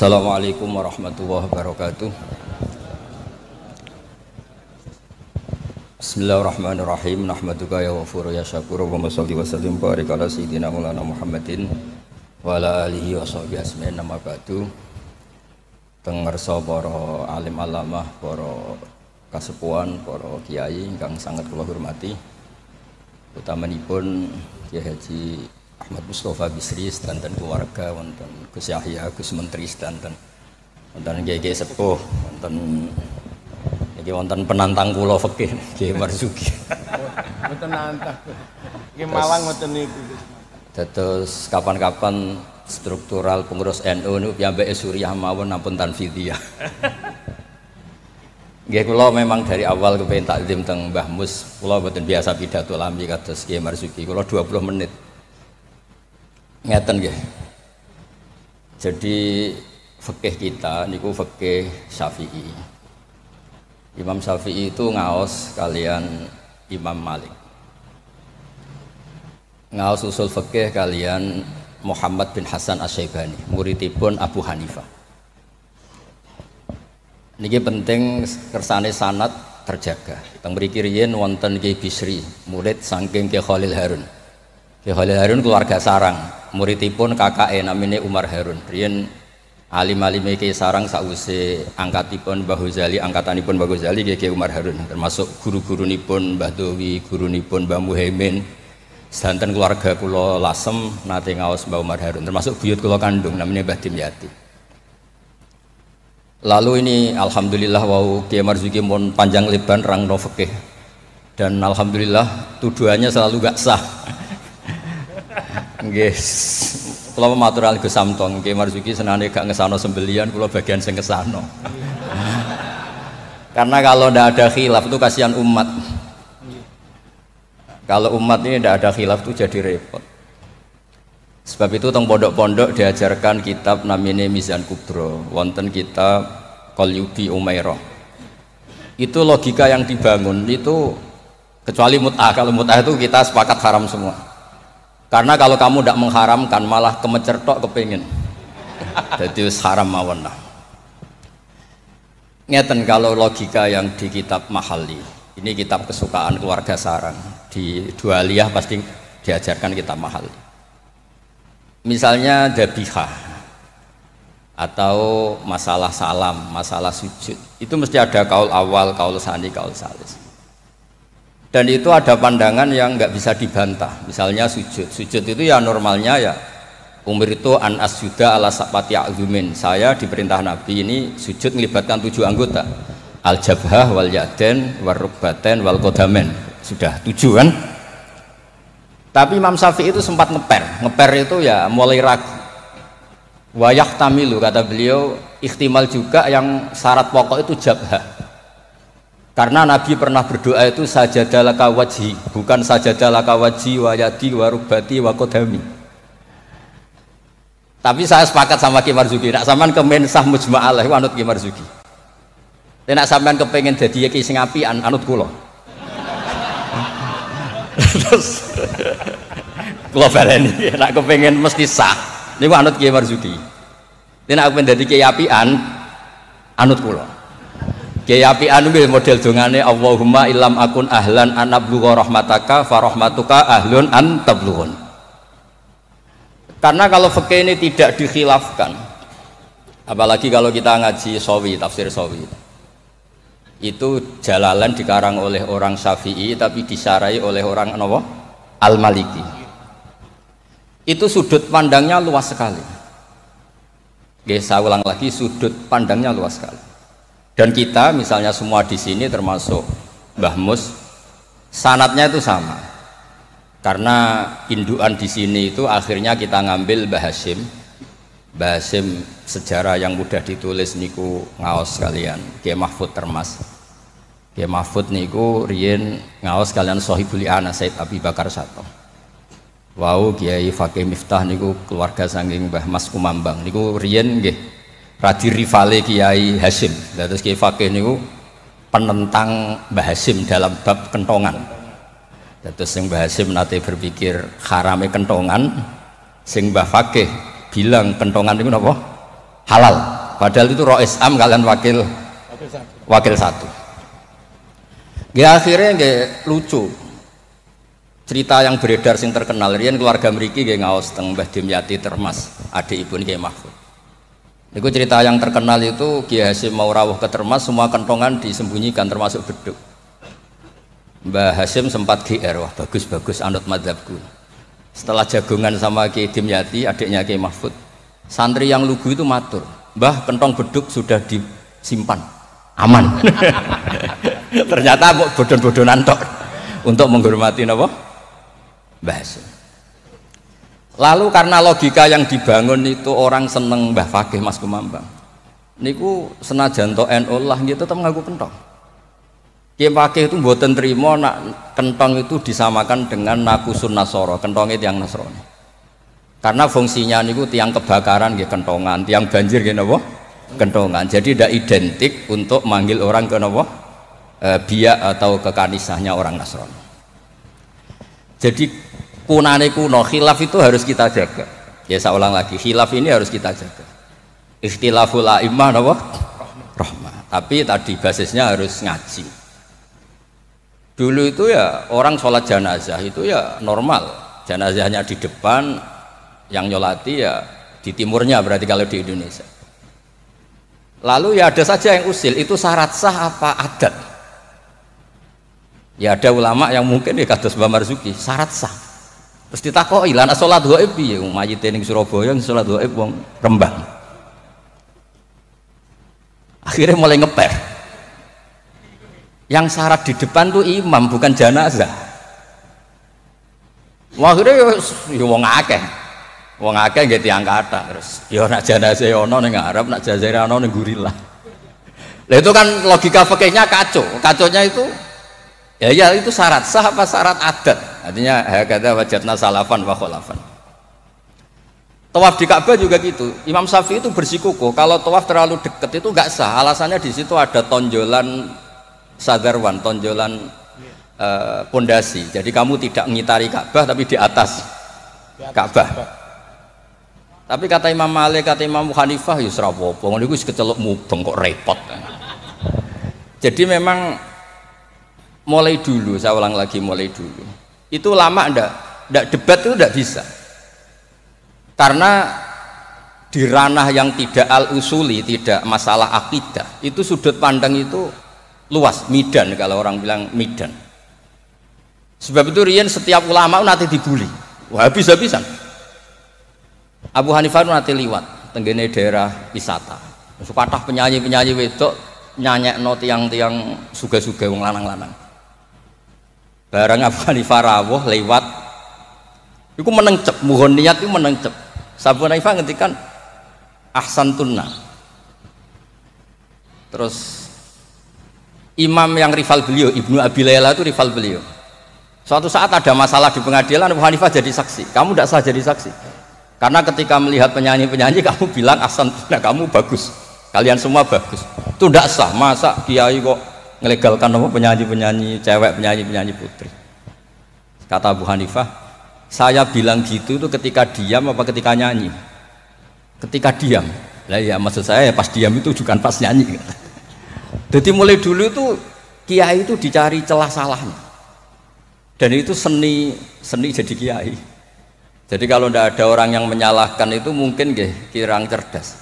Assalamualaikum warahmatullahi wabarakatuh. Bismillahirrahmanirrahim. Nahmaduka ya ghafuru ya syakuru wa sholli wa sallim barik ala sayyidina Maulana Muhammadin wa ala alihi wa sahbihi ajmain. Nama ba'du. Teng ngarsa para alim alamah, para kasepuhan, para kiai ingkang sangat kula hormati. Utamanipun Kyai Haji Ahmad Mustofa Bisri sedanten keluarga, wonten Gus Yahya, Gus Menteri sedanten, wonten Kyai sepuh, wonten iki wonten penantang kula fikih Kyai Marzuki. Mboten nantang. Nggih mawang ngoten niku. Dados kapan-kapan struktural pengurus NU niku piyambake Suriah mawon ampun tanfidiyah. Nggih kula memang dari awal kepengin takzim teng Mbah Mus, kula mboten biasa pidato lami kados Kyai Marzuki. Kula 20 menit. Ngeten nggih. Jadi fikih kita niku fikih Syafi'i. Imam Syafi'i itu ngaos kalian Imam Malik. Ngaos usul fikih kalian Muhammad bin Hasan Asy-Syaibani, muridipun Abu Hanifah. Niki penting kersane sanad terjaga. Teng mriki riyen wonten Kyai Bisri, murid saking Kyai Khalil Harun. Kyai Khalil Harun keluarga sarang, muridipun kakake namine Umar Harun. Riyen alim-alime Kyai Sarang sakwise angkatipun Mbah Ghazali, angkatanipun Mbah Ghazali Kyai Umar Harun, termasuk guru-gurunipun Mbah Dowi, gurunipun Mbah Muhaimin. Sedanten keluarga kula lasem nate ngaos Mbah Umar Harun, termasuk buyut kula kandung namanya Mbah Dimyati. Lalu ini alhamdulillah wau Kyai Marzuki mun panjang lebar rangno fikih. Dan alhamdulillah tuduhannya selalu gak sah. Nggih. Kula matur alih Gus Samtong, Kyai Marzuki senane gak ngesano sembelian, kula bagian sing ngesano. Karena kalau ndak ada khilaf itu kasihan umat. Kalau umat ini ndak ada khilaf itu jadi repot. Sebab itu teng pondok-pondok diajarkan kitab namine Mizan Kubro, wonten kitab Qalyubi Umairah. Itu logika yang dibangun itu kecuali mut'ah. Kalau mut'ah itu kita sepakat haram semua. Karena kalau kamu tidak mengharamkan malah kemecertok kepingin. Jadi haram mawon lah. Ngeten kalau logika yang di kitab Mahalli. Ini kitab kesukaan keluarga sarang. Di Dualiyah pasti diajarkan kitab Mahalli. Misalnya dabihah atau masalah salam, masalah sujud. Itu mesti ada kaul awal, kaul sani, kaul salis. Dan itu ada pandangan yang nggak bisa dibantah. Misalnya sujud itu ya normalnya ya umur itu an asjuda ala sapati azumin. Saya diperintah Nabi ini sujud melibatkan 7 anggota, al jabhah wal yaden wal rukbaten wal kodamen. Sudah 7 kan. Tapi Imam Syafi'i itu sempat ngeper itu ya mulai ragu. Wayah tamilu kata beliau, ikhtimal juga yang syarat pokok itu jabhah. Karena Nabi pernah berdoa itu sajadalaka wajhi, bukan sajadalaka wajhi wa yadi wa rukbati wa kodami. Tapi saya sepakat sama Kyai Marzuki, nak sampean kemen sah mujma'alah anut Kyai Marzuki. Nek sampean kepengen dadi Kyai sing apian anut kula. Terus kula baleni, nek kepengen mesti sah niku anut Kyai Marzuki. Nek kepengen dadi Kyai apian anut kula. Kyai apian kuwi model dongane Allahumma illam akun ahlan an ablugha rahmataka fa rahmatuka ahlun an tablughun. Karena kalau fikih ini tidak dikhilafkan, apalagi kalau kita ngaji Sawi, tafsir Sawi, itu Jalalain dikarang oleh orang Syafi'i tapi disarai oleh orang apa? Al-Maliki. Itu sudut pandangnya luas sekali. Saya ulang lagi, sudut pandangnya luas sekali. Dan kita misalnya semua di sini termasuk Mbah Mus, sanadnya itu sama. Karena indukan di sini itu akhirnya kita ngambil Mbah Hasyim. Mbah Hasyim sejarah yang mudah ditulis niku ngaos kalian Kyai Mahfud Termas. Kyai Mahfud niku riyen ngaos kalian Sohibul I'anah Said Abi Bakar Sato. Wau Kyai Fakih Miftah niku keluarga saking Mbah Mas Kumambang niku riyen nggih radi rivale Kiai Hasyim. Terus Kiai Fakih niku penentang Mbah Hasyim dalam bab kentongan. Terus sing Mbah Hasyim nate berpikir harame kentongan, sing Mbah Fakih bilang kentongan niku napa? halal. Padahal itu rois am kalian wakil satu. Ya akhirnya nggak lucu. Cerita yang beredar sing terkenal, riyen keluarga mriki nggih ngaos teng Mbah Dimyati Termas, adik ibu Kiai Mahfud. Niku cerita yang terkenal itu Kiai Hasyim mau rawuh ke Termas, semua kentongan disembunyikan termasuk beduk. Mbah Hasyim sempat GR, wah bagus-bagus anut madzhabku. Setelah jagongan sama Kiai Dimyati, adiknya Kiai Mahfud, santri yang lugu itu matur, "Mbah, kentong beduk sudah disimpan, aman." Ternyata bodon-bodonan tok untuk menghormati napa? Mbah Hasyim. Lalu karena logika yang dibangun itu orang seneng Mbah Fakih Mas Kumambang. Niku senajan to NU lah gitu tetap ngaku kentong. Kiai Fakih itu mboten trimo nak kentong itu disamakan dengan nakusun Nasoro, kentongnya tiang Nasrani. Karena fungsinya niku tiang kebakaran nggih kentongan, tiang banjir nggih napa? Kentongan. Jadi tidak identik untuk manggil orang ke napa? Biak atau ke kanisahnya orang Nasrani. Jadi kunane kuno, khilaf itu harus kita jaga. Ya saya ulang lagi, khilaf ini harus kita jaga. Ikhtilaful a'immah napa? Rahmah. Tapi tadi basisnya harus ngaji. Dulu itu ya orang sholat jenazah itu ya normal. Jenazahnya di depan, yang nyolati ya di timurnya berarti kalau di Indonesia. Lalu ya ada saja yang usil, itu syarat sah apa adat? Ya ada ulama yang mungkin ya kados Mbah Marzuki, syarat sah. Terus ditakoki, "Lah nek salat gaib piye? Mayite ning Surabaya salat gaib wong Rembang." Akhirnya mulai ngeper. Yang syarat di depan tuh imam bukan jenazah. Wah, akhirnya ya wong akeh. Wong akeh nggih tiyang kathah terus. Ya nek jenazah ana ning ngarep, nek jenazah ana ning gurilah. Lah itu kan logika fikihnya kacau. Kaconya itu ya itu syarat sah apa syarat adat? Artinya hakadza wajadna salafan wa khalafan. Tawaf di Ka'bah juga gitu. Imam Syafi'i itu bersikukuh kalau tawaf terlalu dekat itu enggak sah. Alasannya di situ ada tonjolan sadarwan, tonjolan pondasi. Jadi kamu tidak mengitari Ka'bah tapi di atas Ka'bah. Tapi kata Imam Malik, kata Imam Hanifah ya ora apa-apa. Ngono iku wis keceluk mubeng kok repot. Jadi memang mulai dulu, saya ulang lagi mulai dulu. Itu lama enggak debat itu enggak bisa. Karena di ranah yang tidak al-usuli, tidak masalah akidah, itu sudut pandang itu luas, midan kalau orang bilang midan. Sebab itu riyen setiap ulama nanti dibully. Wah, habis-habisan. Abu Hanifah nanti liwat tenggene daerah wisata. Sepatah penyanyi-penyanyi wedok nyanyekno tiang-tiang suga-suga wong lanang-lanang. Barang Abu Hanifah rawuh lewat iku menengcep, mohon niat itu menengcep. Abu Hanifah ngendikan ahsan tunna. Terus imam yang rival beliau, Ibnu Abi Layla itu rival beliau. Suatu saat ada masalah di pengadilan, Abu Hanifah jadi saksi. Kamu tidak sah jadi saksi. Karena ketika melihat penyanyi-penyanyi kamu bilang ahsan tunna, kamu bagus. Kalian semua bagus. Itu tidak sah. Masa kiai kok ngelegalkan apa penyanyi-penyanyi cewek, penyanyi-penyanyi putri. Kata Abu Hanifah, saya bilang gitu itu ketika diam apa ketika nyanyi? Ketika diam. Lah ya maksud saya pas diam itu bukan pas nyanyi. Jadi mulai dulu itu kiai itu dicari celah salahnya. Dan itu seni jadi kiai. Jadi kalau tidak ada orang yang menyalahkan itu mungkin kirang cerdas.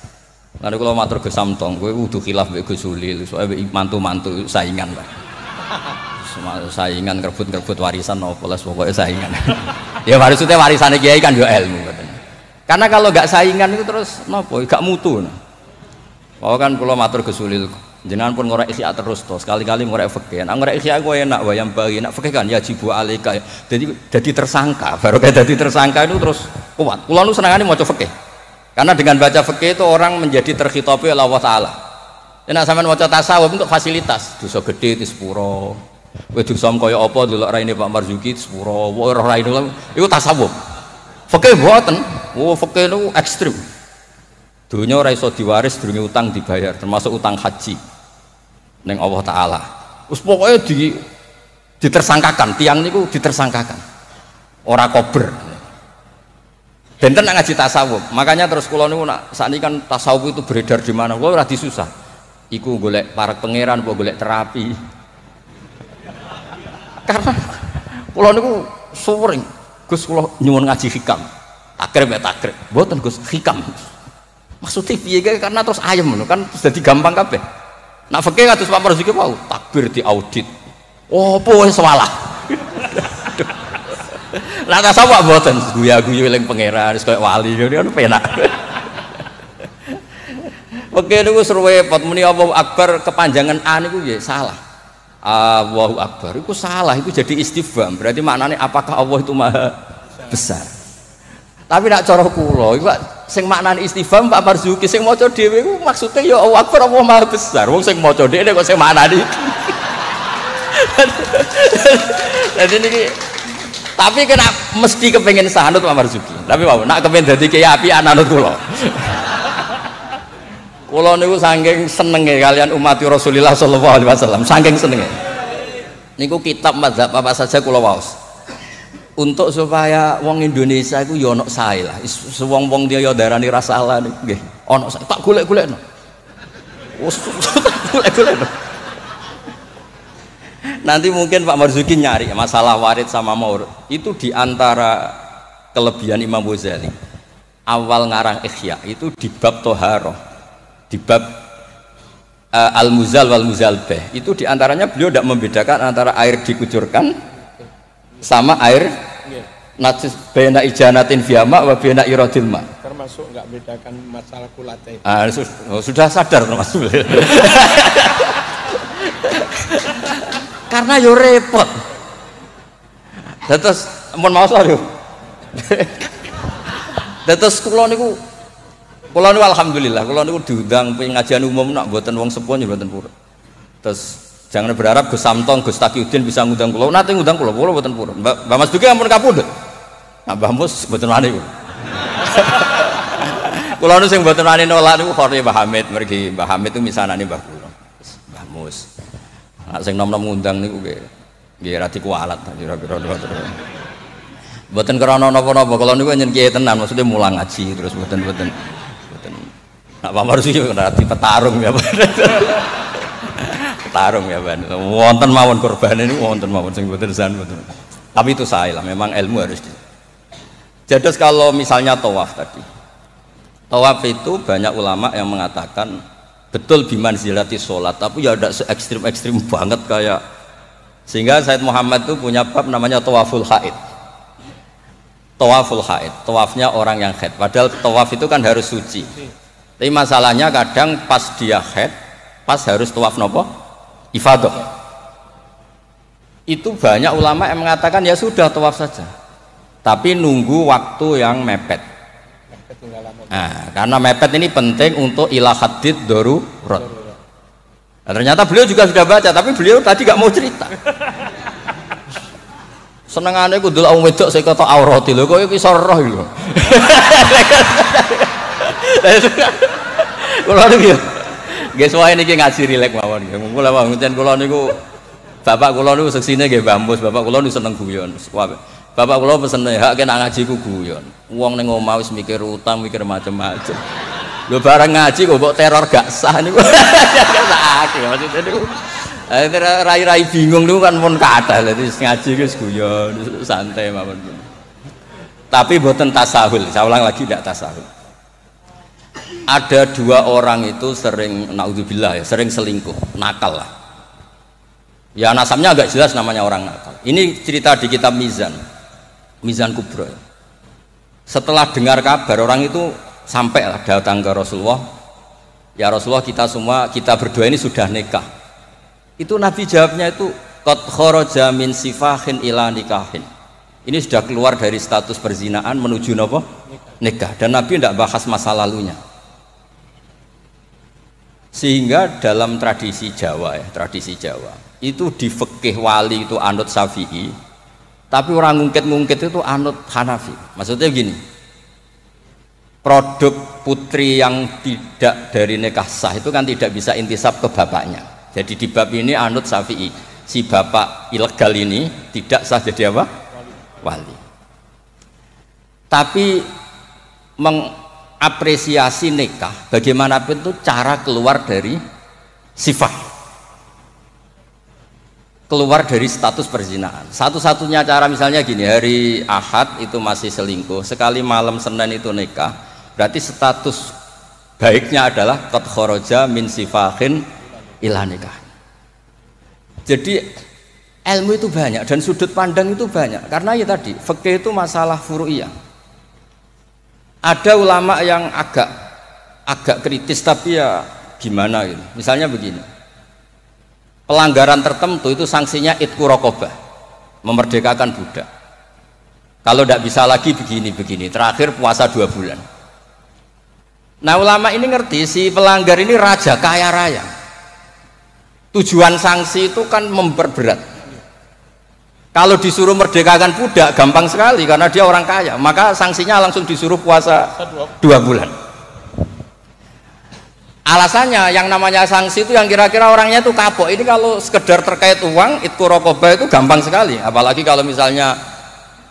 Lalu kalau matur Gus Samtong, gue udah khilaf mbek Gus Sulil, soalnya mantu-mantu saingan lah. Saingan ngerebut warisan nopo lah pokoknya saingan. Ya maksudnya warisannya kiai kan yo ilmu katanya. Karena kalau nggak saingan itu terus nopo gak mutu. Oh kan kalau matur Gus Sulil, jenengan pun ngorek isya terus toh, sekali-kali ngorek fikih. Nah ngorek isya gue enak wayang bagi, nak fikih kan ya jibu alika. Jadi tersangka, baru kayak jadi tersangka itu terus kuat. Kulo nu senengane maca fikih. Karena dengan baca fikih itu orang menjadi terkhitopi oleh Allah Ta'ala. Nek sampean maca tasawuf untuk fasilitas, dosa gede di sepuro. Kowe dosa kaya apa delok raine Pak Marzuki sepuro, ora raine iku tasawuf. Fikih mboten. Oh, fikih niku ekstrem. Dunya ora iso diwaris durunge utang dibayar, termasuk utang haji ning Allah Ta'ala. Wis pokoke ditersangkakan, tiang niku ditersangkakan. Ora kober. Benten nak ngaji tasawuf. Makanya terus kula niku nak sakniki kan tasawuf itu beredar di mana. Kula ora disusah. Iku golek para pangeran apa golek terapi. Karena kula niku sering Gus kula nyuwun ngaji hikam. Takrib ya takrib. Mboten Gus hikam. Maksudnya piye karena terus ayem ngono kan terus dadi gampang kabeh. Nak fikih kados Pak Marzuki wau takbir di audit. Opo wis salah. Lah tasawuf mboten guya-guyu eling pangeran wis koyo wali ngono penak. Oke niku repot muni Allahu Akbar kepanjangan A niku nggih salah. Allahu Akbar iku salah, itu jadi istifham. Berarti maknanya apakah Allah itu maha besar? Tapi nak cara kula iku sing maknane istifham Pak Marzuki sing maca dhewe iku maksude ya Allahu Akbar Allah maha besar. Wong sing maca dhewe kok sing maknane iki. Jadi niki tapi kena mesti kepengen sahanut Pak Marzuki. Tapi mau nak kepengen dadi kiai apian anut kula. Kula niku saking senenge kalian umat Rasulullah sallallahu alaihi wasallam, saking senenge. Niku kitab mazhab apa saja kula waos. Untuk supaya wong Indonesia iku ya ono sae lah. Wong-wong dia ya darani ra salah nggih. Ono sae tak golek-golekno. Wes golek-golekno. Nanti mungkin Pak Marzuki nyari masalah warid sama maurud itu diantara kelebihan Imam Ghazali. Awal ngarang Ihya itu di bab Toharoh, di bab Al-Muzal wal Muzalbeh itu diantaranya beliau tidak membedakan antara air dikucurkan sama air najis bena ijanatin fiyama wa bena iradil ma. Termasuk nggak bedakan masalah kulate. Sudah sadar termasuk. Karena yo repot. Terus mohon maaf lho. Terus kula niku alhamdulillah kula niku diundang pengajian umum nak mboten wong sepuh mboten purun. Terus jangan berharap Gus Samtong, Gus Takiuddin bisa ngundang kula. Nate ngundang kula mboten purun. Mbak Mas Duki ampun kapundhut. Nah, Mbah Mus mboten wani kula. Kula nu sing mboten wani nolak niku khore Mbah Hamid, mergi Mbah Hamid itu misanane Mbah kula. Mbah Mus. Nek sing nom-nom ngundang niku nggih ra dikualat kira-kira. Mboten krana napa-napa, kula niku nyen kiye tenan, maksudnya mulang ngaji terus mboten. Nak Pak Marzuki ora petarung ya. Petarung ya, Ban. Wonten mawon kurbane niku wonten mawon sing mboten san mboten. Tapi itu saya lah, memang ilmu harus di. Jadi kalau misalnya tawaf tadi. Tawaf itu banyak ulama yang mengatakan betul bimanzilati sholat, tapi ya tidak se-ekstrim banget kayak sehingga Said Muhammad itu punya bab namanya tawaful haid. Tawaful haid, tawafnya orang yang haid. Padahal tawaf itu kan harus suci. Tapi masalahnya kadang pas dia haid, pas harus tawaf nopo? Ifadah. Itu banyak ulama yang mengatakan ya sudah tawaf saja. Tapi nunggu waktu yang mepet. Nah, karena mepet ini penting untuk ilah hadid darurat. Nah, ternyata beliau juga sudah baca, tapi beliau tadi gak mau cerita. Senengane ku delok wong wedok sing kata aurati lho, kok iso roh lho. Kula niku nggih suwae niki ngaji rilek mawon nggih. Kula wonten kula niku bapak kula niku seksine nggih Mbah Mus, bapak kula niku seneng guyon. Bapak kula pesen hak kena ngaji ku guyon. Wong ning omah wis mikir utang, mikir macam-macam. Lho bareng ngaji kok mbok teror gak sah niku. Sakake maksudnya niku. Rai-rai bingung niku kan pun kathah. Dadi ngaji wis guyon, santai mawon. Tapi mboten tasahul. Saya ulang lagi tidak tasahul. Ada dua orang itu sering naudzubillah ya, sering selingkuh, nakal lah. Ya nasabnya agak jelas namanya orang nakal. Ini cerita di kitab Mizan Kubro. Setelah dengar kabar orang itu sampai lah datang ke Rasulullah. Ya Rasulullah, kita berdua ini sudah nikah. Itu Nabi jawabnya itu qad kharaja min sifahin ila nikahin. Ini sudah keluar dari status perzinaan menuju apa? Nikah. Dan Nabi tidak bahas masa lalunya. Sehingga dalam tradisi Jawa itu di fikih wali itu anut Syafi'i, tapi orang ngungkit itu anut Hanafi. Maksudnya begini, produk putri yang tidak dari nikah sah itu kan tidak bisa intisab ke bapaknya. Jadi di bab ini anut Syafi'i, si bapak ilegal ini tidak sah jadi apa? Wali. Tapi mengapresiasi nikah bagaimanapun itu cara keluar dari sifat, keluar dari status perzinahan. Satu-satunya cara misalnya gini, hari Ahad itu masih selingkuh, sekali malam Senin itu nikah, berarti status baiknya adalah qad kharaja min sifahin ila nikah. Jadi ilmu itu banyak dan sudut pandang itu banyak, karena ya tadi fikih itu masalah furu'iyah. Ada ulama yang agak kritis, tapi ya gimana gitu. Misalnya begini, pelanggaran tertentu itu sanksinya itqu raqabah, memerdekakan budak. Kalau tidak bisa lagi begini, terakhir puasa 2 bulan. Nah ulama ini ngerti si pelanggar ini raja kaya raya, tujuan sanksi itu kan memperberat. Kalau disuruh merdekakan budak gampang sekali karena dia orang kaya, maka sanksinya langsung disuruh puasa 2 bulan. Alasannya yang namanya sanksi itu yang kira-kira orangnya itu kapok. Ini kalau sekedar terkait uang, itqu raqabah itu gampang sekali. Apalagi kalau misalnya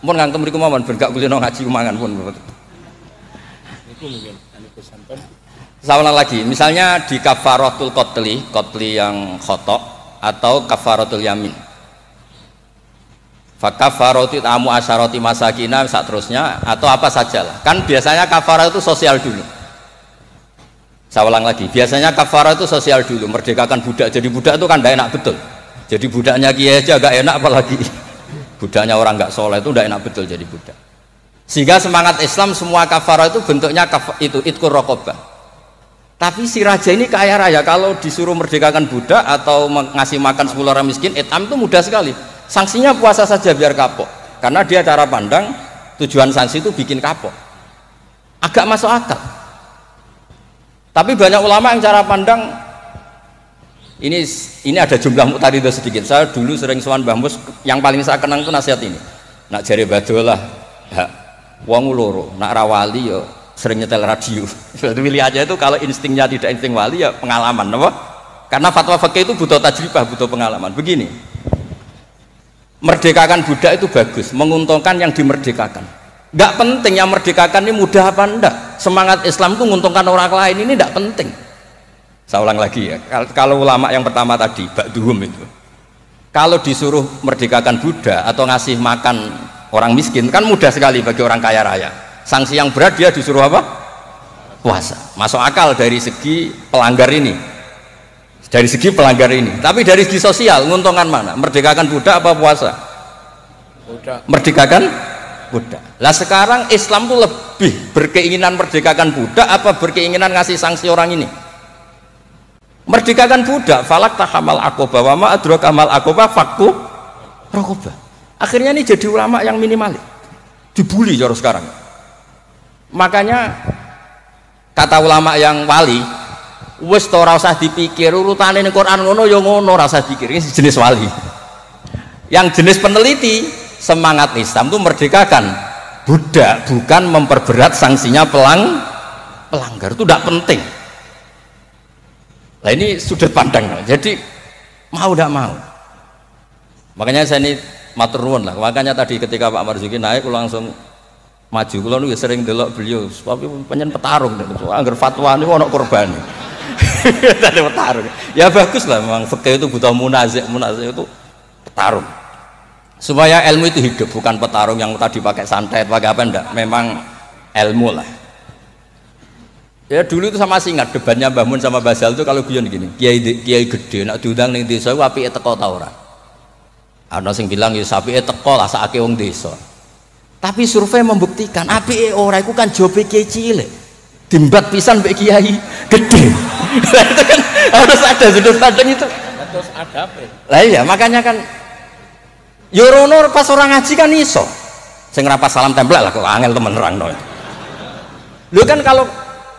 mun ngantem mriku mawon ben gak kulino ngaji kumangan pun. Itu mungkin saya ulang lagi, misalnya di kafaratul qotli yang khotok atau kafaratul yamin. Fakafaratu tamu asyarati masakina saat terusnya atau apa sajalah. Kan biasanya kafarah itu sosial dulu. Saya ulang lagi, biasanya kafarah itu sosial dulu, merdekakan budak. Jadi budak itu kan tidak enak betul. Jadi budaknya kiai aja agak enak, apalagi budaknya orang nggak soleh itu tidak enak betul jadi budak. Sehingga semangat Islam semua kafarah itu bentuknya itu itqu raqabah. Tapi si raja ini kaya raya, kalau disuruh merdekakan budak atau ngasih makan 10 orang miskin, etam itu mudah sekali. Sanksinya puasa saja biar kapok, karena dia cara pandang tujuan sanksi itu bikin kapok, agak masuk akal. Tapi banyak ulama yang cara pandang ini ada jumlah muqtaridah sedikit. Saya dulu sering sowan Mbah Mus, yang paling saya kenang itu nasihat ini. Nak jare badolah, wong loro, nak rawali yo sering nyetel radio. Pilih aja itu kalau instingnya tidak insting wali ya pengalaman, apa? Karena fatwa fikih itu butuh tajribah, butuh pengalaman. Begini. Merdekakan budak itu bagus, menguntungkan yang dimerdekakan. Nggak penting yang merdekakan ini mudah apa enggak. Semangat Islam itu menguntungkan orang lain ini tidak penting. Saya ulang lagi ya, kalau ulama yang pertama tadi, ba'duhum itu, kalau disuruh merdekakan budak atau ngasih makan orang miskin kan mudah sekali bagi orang kaya raya. Sanksi yang berat dia disuruh apa? Puasa. Masuk akal dari segi pelanggar ini. Dari segi pelanggar ini, tapi dari segi sosial menguntungkan mana? Merdekakan budak apa puasa? Budak. Merdekakan budak. Lah sekarang Islam tuh lebih berkeinginan merdekakan budak apa berkeinginan ngasih sanksi orang ini? Merdekakan budak, falak tahamal aqobah wa ma adraka mal aqobah fakku raqobah. Akhirnya ini jadi ulama yang minimalis, dibully cara sekarang. Makanya kata ulama yang wali, wis to ora usah dipikir urutane ning Quran ngono ya ngono, ora usah dipikir. Ini jenis wali. Yang jenis peneliti, semangat Islam itu merdekakan budak, bukan memperberat sanksinya pelanggar. Itu tidak penting. Nah ini sudut pandang. Jadi mau tidak mau. Makanya saya ini matur nuwun lah. Makanya tadi ketika Pak Marzuki naik langsung maju. Kalau nu sering delok beliau, tapi penyen petarung. Angger fatwa niku ana korban. Tadi petarung. Ya bagus lah, memang fikih itu butuh munazih itu petarung. Supaya ilmu itu hidup, bukan petarung yang tadi pakai santet, pakai apa enggak. Memang ilmu lah. Ya dulu itu sama masih ingat debatnya Mbah Mun sama Basal itu kalau guyon gini, kiai gede nak diundang ning desa apike teko ta ora. Ana sing bilang ya apike teko lah sakake wong desa. Tapi survei membuktikan apike ora iku kan jobe kiai cilik. Dimbat pisan mbek kiai gede. Itu kan harus ada sudut pandang itu. Terus ada apa? Lah iya, makanya kan Yorono pas orang ngaji kan iso. Sing rapat salam templek lah kok angel temen nerangno. Lho kan kalau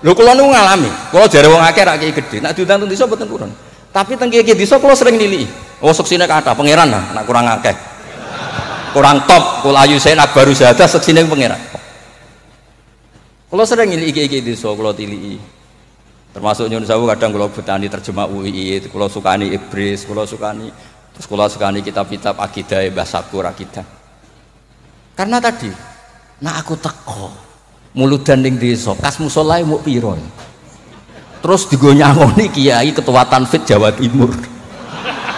kula nu ngalami, kula jare wong akeh rak kiai gede, nek diundang teng desa mboten purun. Tapi teng kiai desa kula sering niliki. Oh seksine kathah pangeran nah, nek kurang akeh. Kurang top, kula ayu saya nak baru saja seksine pangeran. Kula sering niliki kiai desa kula tiliki. Termasuk nyun sewu kadang kula betani terjemah UII, kula sukani Ibris, kula sukani terus kula sukani kitab-kitab akidah Mbah Sakur akidah. Karena tadi, nah aku teko Muludan ning desa, kas musolae muk pira. Terus digo nyangoni kiai ketua Tanfid Jawa Timur.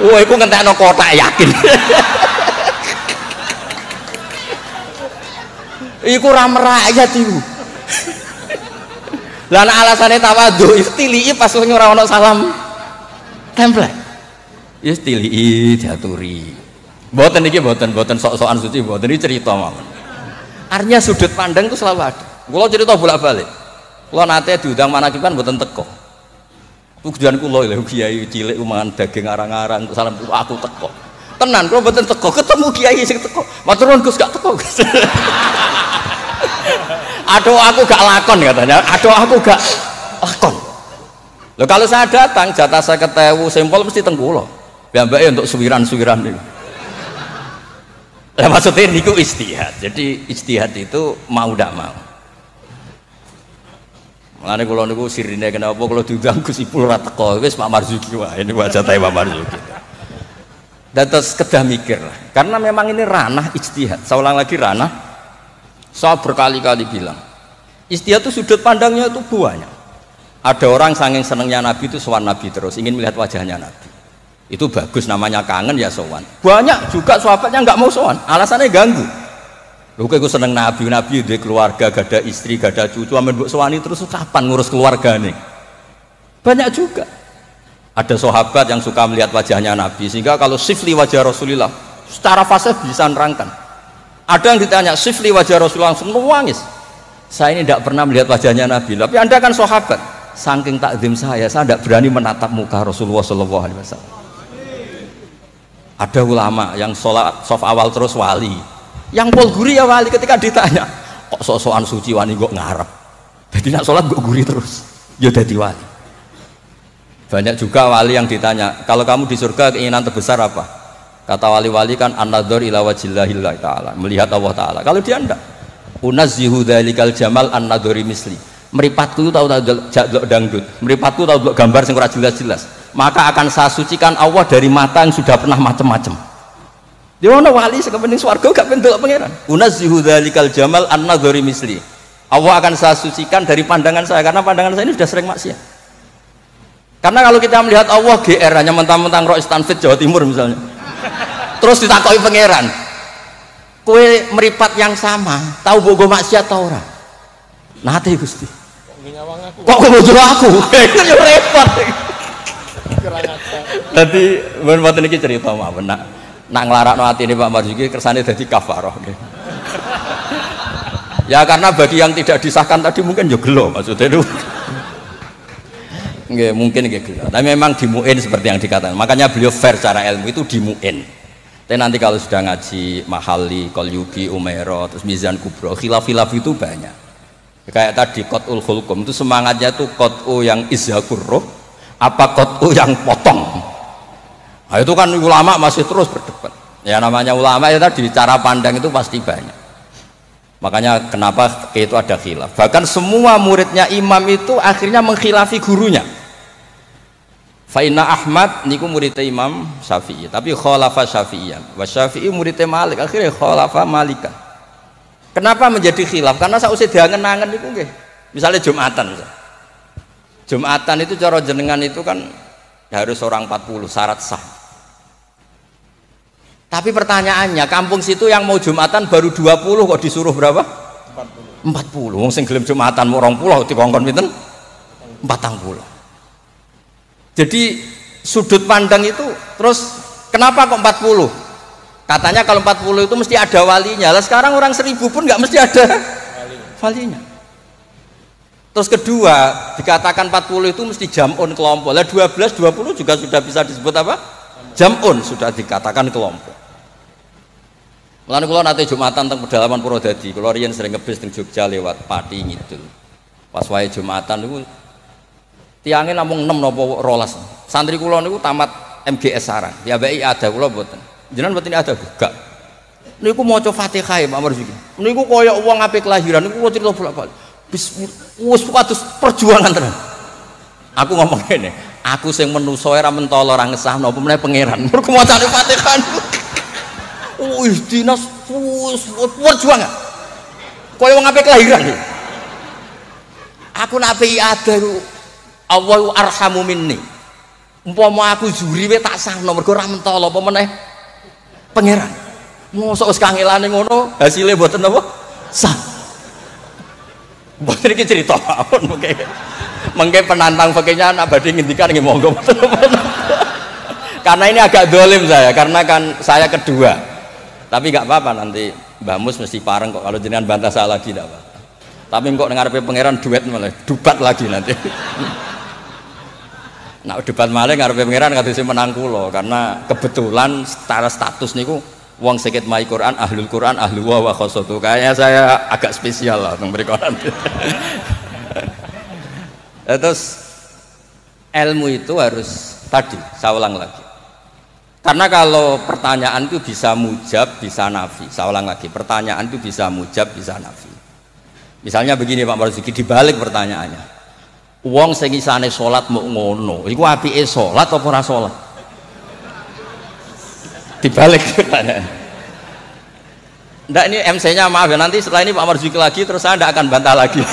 Wah, iku ngentekno kotak yakin. Iku ra merakyat iku. Lah alasane tawadhu istilii pas ora ono salam template. Istilii diaturi. Mboten iki mboten sok-sokan suci, mboten iki cerita mawon. Artinya sudut pandang itu selalu ada. Kula cerita bolak-balik. Kula nate diundang manakiban mboten teko. Tujuan kula lho kiai cilik mangan daging arang-arang salam aku teko. Tenan kula mboten teko, ketemu kiai sing teko. Matur nuwun Gus gak teko Gus. Aduh aku gak lakon katanya. Aduh aku gak lakon. Loh kalau saya datang jatah saya ketewu sampel mesti teng kula. Mbake untuk suwiran-suwiran niku. Lah maksudnya niku ijtihad. Jadi ijtihad itu mau ndak mau. Mulane kula niku sirine kenapa kula diundang Gus Ipul ora teko wis Pak Marzuki wae niku jatahe Pak Marzuki. Dan terus kedah mikir lah. Karena memang ini ranah ijtihad. Saya ulang lagi ranah. Saya berkali-kali bilang ijtihad itu sudut pandangnya itu banyak. Ada orang saking senengnya Nabi itu sowan Nabi terus ingin melihat wajahnya Nabi. Itu bagus namanya kangen ya sowan. Banyak juga sahabatnya nggak mau sowan, alasannya ganggu. Lho kok seneng Nabi duwe keluarga, gak ada istri, gak ada cucu, amen mbok sowani terus kapan ngurus keluargane? Banyak juga. Ada sahabat yang suka melihat wajahnya Nabi sehingga kalau sifli wajah Rasulullah secara fase bisa nerangkan. Ada yang ditanya sifli wajah Rasulullah langsung nangis. Saya ini tidak pernah melihat wajahnya Nabi, tapi Anda kan sahabat. Saking takzim saya tidak berani menatap muka Rasulullah SAW. Ada ulama yang sholat sof awal terus wali, yang pol guri ya wali ketika ditanya kok sok-sokan suci wani kok ngarep, jadi nak sholat kok guri terus, ya jadi wali. Banyak juga wali yang ditanya kalau kamu di surga keinginan terbesar apa? Kata wali-wali kan an-nadhar ila wajhillahillah ta'ala, melihat Allah Ta'ala. Kalau dia enggak, unazzihu dzalikal jamal an-nadhari misli, meripatku tahu delok dangdut, meripatku tahu delok gambar sing ora jelas-jelas, maka akan saya sucikan Allah dari mata yang sudah pernah macam-macam. Di mana wali sekepening swarga gak pendelok pangeran. Unazzihu dzalikal jamal an-nadhari misli, Allah akan saya sucikan dari pandangan saya karena pandangan saya ini sudah sering maksiat. Karena kalau kita melihat Allah GR hanya mentang-mentang Rois Tanfid Jawa Timur misalnya, terus ditakoi pangeran, kue meripat yang sama tahu bogo maksiat tau ora? Nate Gusti kok bojo aku itu repot. Jadi mboten iki cerita mawon nak nglarakno atine Pak Marzuki kersane dadi kafarah nggih. Ya karena bagi yang tidak disahkan tadi mungkin ya gelo maksudnya itu. Nggih mungkin nggih gelo. Tapi memang dimuin seperti yang dikatakan. Makanya beliau fair secara ilmu itu dimuin. Tapi nanti kalau sudah ngaji Mahali, Qalyubi, Umairah, terus Mizan Kubro, khilaf-khilaf itu banyak. Kayak tadi qat'ul khulqum itu semangatnya itu qat'u yang izhakur roh apa qat'u yang potong. Nah, itu kan ulama masih terus berdebat. Ya namanya ulama ya tadi cara pandang itu pasti banyak. Makanya kenapa itu ada khilaf. Bahkan semua muridnya imam itu akhirnya mengkhilafi gurunya. Fa'inna Ahmad niku muridnya Imam Syafi'i, tapi khalafa Syafi'iyan. Wa Syafi'i muridnya Malik, akhirnya khalafa Malikan. Kenapa menjadi khilaf? Karena sausé diangen-angen niku nggih. Misalnya Jumatan. Jumatan itu cara jenengan itu kan harus orang 40 syarat sah. Tapi pertanyaannya, kampung situ yang mau Jumatan baru 20 kok disuruh berapa? 40. Wong sing gelem Jumatan mau 20 dikongkon pinten? 40. Jadi sudut pandang itu terus kenapa kok 40? Katanya kalau 40 itu mesti ada walinya. Lah sekarang orang 1000 pun nggak mesti ada walinya. Terus kedua, dikatakan 40 itu mesti jam'un kelompok. Lah 12, 20 juga sudah bisa disebut apa? Jam'un sudah dikatakan kelompok. Mulane kula nate Jumatan teng pedalaman Purwodadi. Kula riyen sering ngebis teng Jogja lewat Pati Ngidul. Pas wae Jumatan niku tiange namung 6 napa 12. Santri kula niku tamat MGS Sarang. Ya baik ada kula mboten. Jenengan mboten ada gak. Niku maca Fatihah ya Pak Marzuki. Niku kaya wong ape kelahiran niku cerita bolak-balik. Wis patus perjuangan tenan. Aku ngomong ngene, aku sing menungso ora mentolo ora ngesahno apa meneh pangeran. Mergo macane Fatihah. Wis dinas perjuangan. Kaya wong ape kelahiran. Aku nak pi ada iku Allahu arhamu minni. Umpama aku juri we tak sahno mergo ora mentolo apa meneh pangeran. Mosok wis kangelane ngono, hasilnya mboten apa? Sah. Mboten iki cerita mawon mengke penantang fakihnya nak badhe ngendikan nggih monggo. Karena ini agak dolim saya, karena kan saya kedua. Tapi nggak apa-apa nanti Mbah Mus mesti pareng kok kalau jenengan bantah saya lagi tidak apa. Tapi kok ngarepe pangeran duet malah dubat lagi nanti. Nah debat malah ngarepe pangeran kadose menang kula karena kebetulan secara status niku wong sakit mai Quran, ahlul Quran, ahlu wa khosotu. Kayaknya saya agak spesial lah teng mriko nanti. Terus ilmu itu harus tadi saya ulang lagi. Karena kalau pertanyaan itu bisa mujab, bisa nafi. Saya ulang lagi, pertanyaan itu bisa mujab, bisa nafi. Misalnya begini Pak Marzuki, dibalik pertanyaannya. Wong sing isane salat mau ngono, iku apike salat apa ora salat? Dibalik pertanyaan. Ndak ini MC-nya maaf ya, nanti setelah ini Pak Marzuki lagi terus saya ndak akan bantah lagi.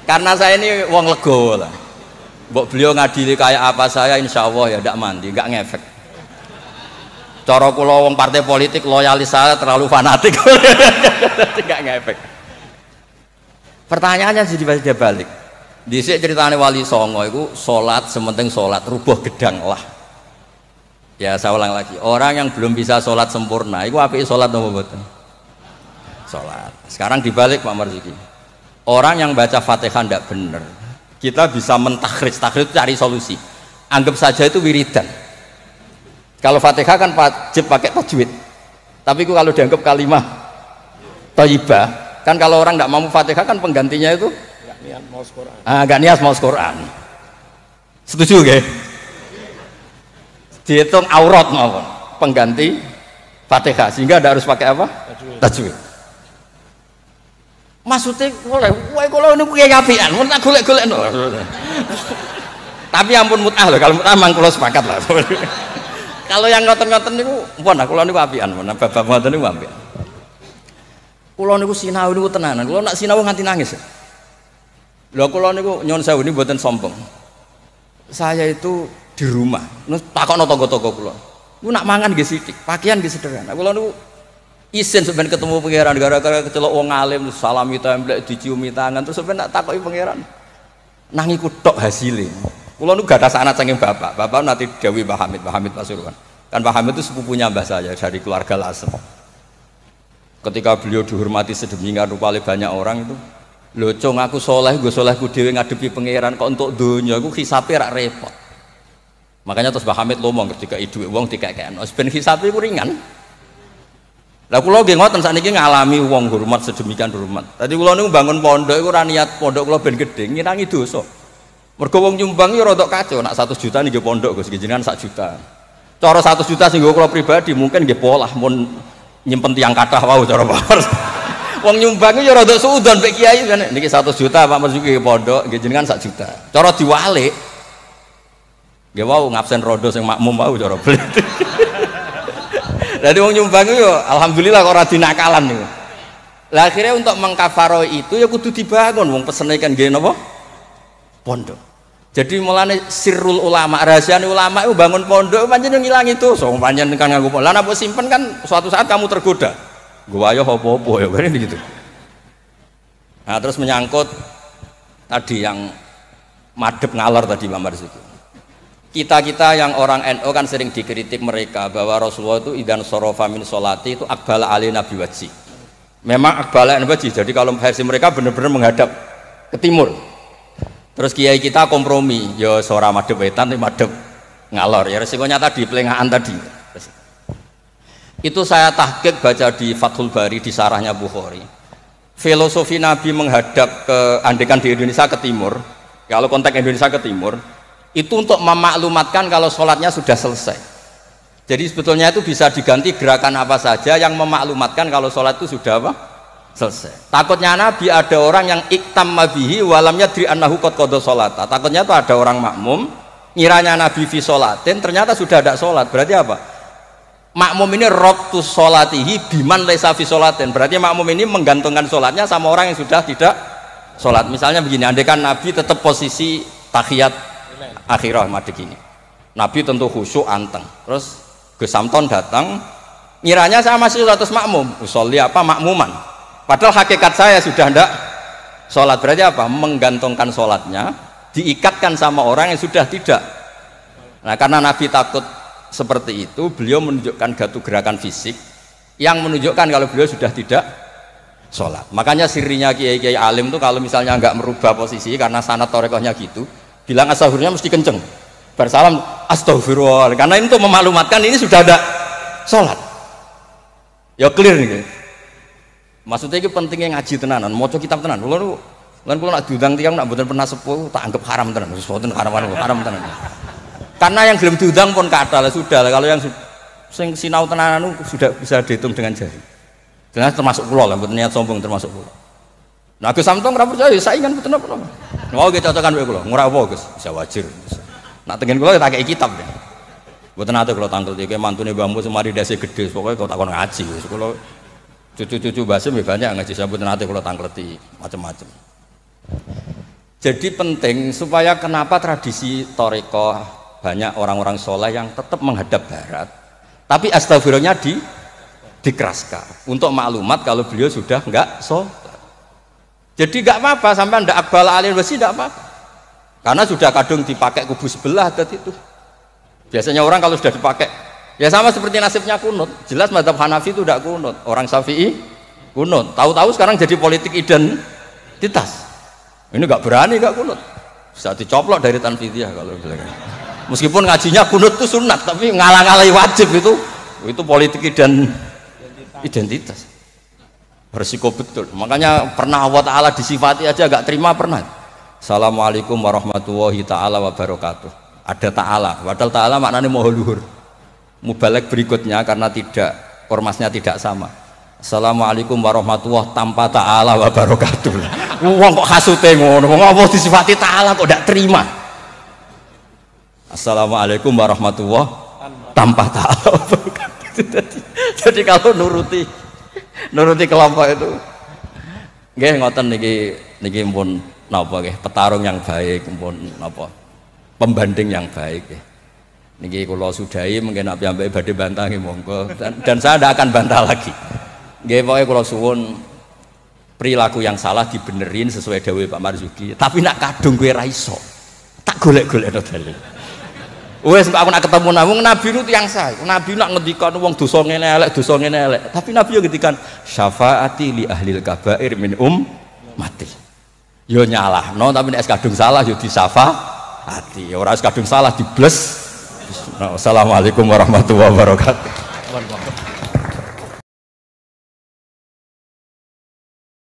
Karena saya ini wong legowo lah. Mbok beliau ngadili kayak apa saya insya Allah ya ndak mandi, nggak ngefek. Cara kula wong partai politik loyalis saya terlalu fanatik. Nggak ngefek. Pertanyaannya jadi balik. Dhisik ceritane Wali Songo iku salat sementing salat rubuh gedang lah. Ya saya ulang lagi, orang yang belum bisa sholat sempurna itu apike sholat apa mboten? Sholat. Sekarang dibalik Pak Marzuki, orang yang baca Fatihah tidak benar, kita bisa mentakhrij cari solusi. Anggap saja itu wiridan. Kalau Fatihah kan wajib pakai tajwid, tapi kalau dianggap kalimah thayyibah, kan kalau orang tidak mampu Fatihah kan penggantinya itu nggak niat maos Quran. Nggak niat maos Quran. Setuju gak? Dihitung aurat mawon pengganti Fatihah sehingga tidak harus pakai apa? Tajwid. Maksudnya boleh, wae kalau niku kiai apian, mun tak golek-golekno. Tapi ampun mut'ah loh, kalau mut'ah mang kula sepakat lah. Kalau yang ngoten-ngoten niku pun kula niku apian, mun bab ngoten niku apian. Kula niku sinau niku tenanan, kula nak sinau nganti nangis. Lho kula niku nyuwun sewu niku mboten sombong. Saya itu di rumah, takokno tangga-tangga kula. Niku nak mangan nggih sithik, pakaian nggih sederhana. Kula niku isin sampeyan ketemu pangeran gara-gara kecelok wong alim salami templek diciumi tangan terus sampeyan nak takoki pangeran. Nang iku tok hasile. Kula niku gadah sanad saking bapak. Bapak nanti dawuh Mbah Hamid Pasuruan. Kan Mbah Hamid itu sepupunya mbah saya dari keluarga Lasem. Ketika beliau dihormati sedemikian rupa oleh banyak orang itu, lho cung aku soleh, gue solehku dhewe ngadepi pangeran kok untuk donya iku hisabe rak repot. Makanya terus Mbah Hamid ngomong ketika dhuwit wong dikekekno, ben hisabe iku ringan. Lah kula nggih ngoten sakniki ngalami wong hormat sedemikian hormat. Tadi kula niku bangun pondok iku ora niat pondok kula ben gedhe, ngirangi dosa. Mergo wong nyumbang ya rada kacau, nak 100 juta nggih pondok Gus, jenengan 1 juta. Cara 100 juta sing kula pribadi mungkin nggih polah mun nyimpen tiang kathah wau cara Pak. Wong nyumbang ya rada suudon mek kiai kan niki 100 juta Pak Marzuki pondok nggih jenengan 1 juta. Cara diwalik nggih wau ngabsen rondo sing makmum wau cara beli. Jadi wong nyumbang itu alhamdulillah kok ora dinakalan niku. Lah akhirnya untuk mengkafaro itu ya kudu dibangun wong pesene kan nggih napa? Pondok. Jadi mulane sirrul ulama, rahasiane ulama itu bangun pondok pancen ngilangi dosa. Pancen kan nganggo pondok. Lah nek simpen kan suatu saat kamu tergoda. Gua ayo apa-apa ya kan gitu. Nah, terus menyangkut tadi yang madhep ngalor tadi Pak Marzuki. Kita yang orang NU kan sering dikritik mereka bahwa Rasulullah itu idan sorofa min sholati itu akbala alina biwajhi. Memang akbala alina biwajhi. Jadi kalau versi mereka benar-benar menghadap ke timur. Terus kiai kita kompromi, ya suara madhep wetan tapi madhep ngalor. Ya resikonya tadi pelengahan tadi. Itu saya tahqiq baca di Fathul Bari di sarahnya Bukhari. Filosofi Nabi menghadap ke andekan di Indonesia ke timur. Kalau konteks Indonesia ke timur itu untuk memaklumatkan kalau sholatnya sudah selesai. Jadi sebetulnya itu bisa diganti gerakan apa saja yang memaklumatkan kalau sholat itu sudah apa? Selesai. Takutnya Nabi ada orang yang iktamma bihi walam yadri annahu qad qada sholata. Takutnya itu ada orang makmum ngiranya Nabi fi sholatin ternyata sudah ada sholat. Berarti apa? makmum ini rabtus sholatihi biman laisa fi sholatin. Berarti makmum ini menggantungkan sholatnya sama orang yang sudah tidak sholat. Misalnya begini, andaikan Nabi tetap posisi tahiyat akhirah madeg ini, Nabi tentu khusyuk anteng, terus Gus Samton datang ngiranya saya masih status makmum, usolli apa makmuman, padahal hakikat saya sudah ndak sholat. Berarti apa? Menggantungkan sholatnya diikatkan sama orang yang sudah tidak. Nah, karena Nabi takut seperti itu, beliau menunjukkan gatu gerakan fisik yang menunjukkan kalau beliau sudah tidak sholat. Makanya sirinya kiai-kiai alim tuh kalau misalnya nggak merubah posisi karena sanad torekohnya gitu, bilang astagfirullah mesti kenceng, bersalam astagfirullah, karena ini untuk memaklumatkan ini sudah ada sholat. Ya clear nih. Maksudnya itu pentingnya ngaji tenanan, maca kitab tenan. Kulo nak diundang tiyang nak mboten pernah sepuh tak anggap haram tenan. Sesuatu haram tenan. Karena yang belum diundang pun kata lah sudah. Kalau yang sing sinau tenanan sudah bisa dihitung dengan jari. Jelas termasuk kulo lah, mboten niat sombong termasuk kulo. Nah, Gus Samtong ora percaya saingan mboten apa. Mau ge cocokan wae kulo. Ora apa Gus, bisa wajar. Nak tengen kulo tak kei kitab deh. Mboten ate kula tangkel iki mantune Mbah Mus semari dasi gede, pokoke kok takon ngaji wis kula cucu-cucu Basim banyak ngaji saya mboten ate kula tangkleti macam-macam. Jadi penting supaya kenapa tradisi thariqah banyak orang-orang soleh yang tetap menghadap barat, tapi astagfirullahnya dikeraskan untuk maklumat kalau beliau sudah enggak sholat. Jadi enggak apa-apa sampai ndak akbal alil wasi enggak apa-apa. Karena sudah kadung dipakai kubu sebelah adat itu. Biasanya orang kalau sudah dipakai, ya sama seperti nasibnya kunut. Jelas mazhab Hanafi itu tidak kunut, orang Syafi'i kunut. Tahu-tahu sekarang jadi politik identitas. Ini nggak berani nggak kunut, bisa dicoplok dari tanfidiyah kalau bilang. Meskipun ngajinya kunut itu sunat, tapi ngalah-ngalahi wajib itu politik identitas. Bersiko betul. Makanya pernah Allah Ta'ala disifati aja nggak terima pernah. Assalamualaikum warahmatullahi ta'ala wabarakatuh. Ada ta'ala, padahal ta'ala maknanya moho luhur. Mubalek berikutnya karena tidak ormasnya tidak sama. Assalamualaikum warahmatullahi tanpa ta'ala wa barakatuh. Wong kok hasute ngono, wong apa disifati ta'ala kok ndak terima. Assalamualaikum warahmatullahi tanpa ta'ala wa barakatuh. Jadi kalau nuruti kelompok itu nggih ngoten niki pun napa nggih petarung yang baik pun napa pembanding yang baik ya. Niki kula sudahi mungkin apa yang badhe bantah nggih monggo dan saya tidak akan bantah lagi. Nggih pokoke kula suwun perilaku yang salah dibenerin sesuai dawuh Pak Marzuki. Tapi nak kadung kowe ra iso. Tak golek-golekno dalil. Wes aku nak ketemu Nabi itu yang sah. Nabi nak ngendikan wong dosa ngene elek, Tapi Nabi yo ngendikan syafaati li ahlil kabair min mati. Yo nyalahno tapi nek kadung salah yo disyafaati. Ora kadung salah dibles. Assalamualaikum warahmatullahi wabarakatuh.